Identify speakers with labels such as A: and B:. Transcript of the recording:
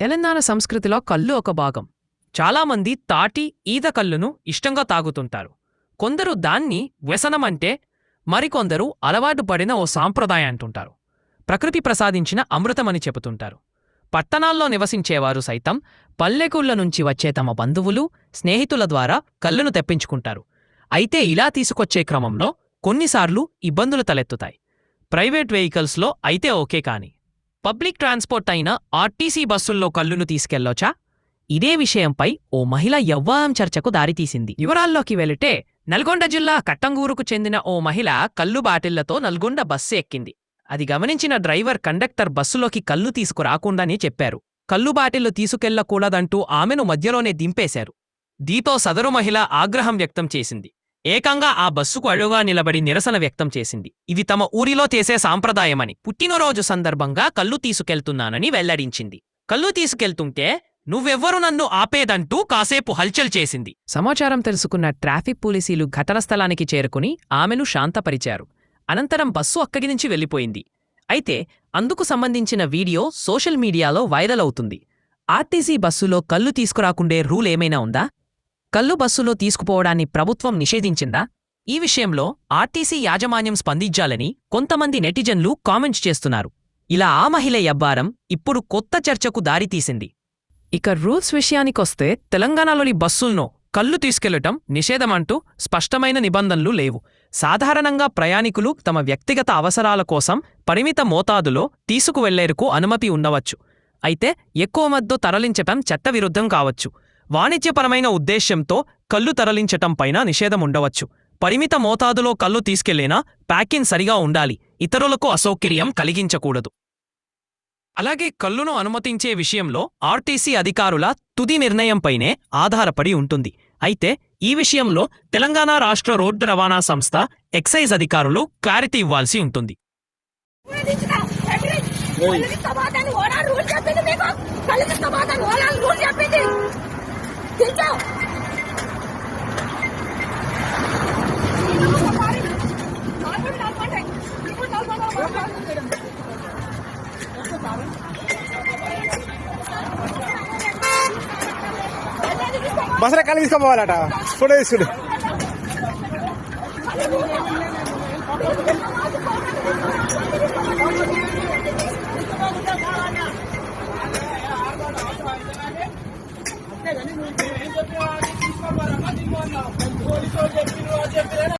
A: తెలంగాణ సంస్కృతిలో కళ్ళు ఒక భాగం. చాలామంది తాటి ఈత కళ్ళును ఇష్టంగా తాగుతుంటారు. కొందరు దాన్ని వ్యసనమంటే, మరికొందరు అలవాటు పడిన ఓ సాంప్రదాయం అంటుంటారు. ప్రకృతి ప్రసాదించిన అమృతమని చెబుతుంటారు. పట్టణాల్లో నివసించేవారు సైతం పల్లెకూళ్ళ నుంచి వచ్చే తమ బంధువులు, స్నేహితుల ద్వారా కళ్ళును తెప్పించుకుంటారు. అయితే ఇలా తీసుకొచ్చే క్రమంలో కొన్నిసార్లు ఇబ్బందులు తలెత్తుతాయి. ప్రైవేట్ వెహికల్స్లో అయితే ఓకే, కానీ పబ్లిక్ ట్రాన్స్పోర్ట్ అయిన ఆర్టీసీ బస్సుల్లో కళ్ళును తీసుకెళ్లొచ్చా? ఇదే విషయంపై ఓ మహిళ యవ్వారం చర్చకు దారితీసింది. వివరాల్లోకి వెళితే, నల్గొండ జిల్లా కట్టంగూరుకు చెందిన ఓ మహిళ కళ్ళు బాటిళ్లతో నల్గొండ బస్సు ఎక్కింది. అది గమనించిన డ్రైవర్ కండక్టర్ బస్సులోకి కళ్ళు తీసుకురాకుండానే చెప్పారు. కళ్ళు బాటిళ్లు తీసుకెళ్లకూడదంటూ ఆమెను మధ్యలోనే దింపేశారు. దీంతో సదరు మహిళ ఆగ్రహం వ్యక్తం చేసింది. ఏకంగా ఆ బస్సుకు అడుగా నిలబడి నిరసన వ్యక్తం చేసింది. ఇది తమ ఊరిలో చేసే సాంప్రదాయమని, పుట్టినరోజు సందర్భంగా కళ్ళు తీసుకెళ్తున్నానని వెల్లడించింది. కళ్ళు తీసుకెళ్తుంటే నువ్వెవ్వరు నన్ను ఆపేదంటూ కాసేపు హల్చల్ చేసింది. సమాచారం తెలుసుకున్న ట్రాఫిక్ పోలీసులు ఘటన స్థలానికి చేరుకుని ఆమెను శాంతపరిచారు. అనంతరం బస్సు అక్కడి నుంచి వెళ్లిపోయింది. అయితే అందుకు సంబంధించిన వీడియో సోషల్ మీడియాలో వైరల్ అవుతుంది. ఆర్టీసీ బస్సులో కళ్ళు తీసుకురాకుండే రూల్ ఏమైనా ఉందా? కళ్ళు బస్సులో తీసుకుపోవడాన్ని ప్రభుత్వం నిషేధించిందా? ఈ విషయంలో ఆర్టీసీ యాజమాన్యం స్పందించాలని కొంతమంది నెటిజన్లు కామెంట్స్ చేస్తున్నారు. ఇలా ఆ మహిళ యవ్వారం ఇప్పుడు కొత్త చర్చకు దారితీసింది. ఇక రూల్స్ విషయానికొస్తే, తెలంగాణలోని బస్సుల్లో కళ్ళు తీసుకెళ్లటం నిషేధమంటూ స్పష్టమైన నిబంధనలు లేవు. సాధారణంగా ప్రయాణికులు తమ వ్యక్తిగత అవసరాల కోసం పరిమిత మోతాదులో తీసుకువెళ్లేరుకు అనుమతి ఉండవచ్చు. అయితే ఎక్కువ మద్దు తరలించటం చట్టవిరుద్ధం కావచ్చు. వాణిజ్యపరమైన ఉద్దేశ్యంతో కళ్ళు తరలించటంపైన నిషేధముండవచ్చు. పరిమిత మోతాదులో కళ్ళు తీసుకెళ్లినా ప్యాకింగ్ సరిగా ఉండాలి. ఇతరులకు అసౌకర్యం కలిగించకూడదు. అలాగే కళ్ళును అనుమతించే విషయంలో ఆర్టీసీ అధికారుల తుది నిర్ణయంపైనే ఆధారపడి ఉంటుంది. అయితే ఈ విషయంలో తెలంగాణ రాష్ట్ర రోడ్డు రవాణా సంస్థ, ఎక్సైజ్ అధికారులు క్లారిటీ ఇవ్వాల్సి ఉంటుంది.
B: బసరా కళ్ళు తీసుకోపోవాలట. ఫోటో తీసుకుని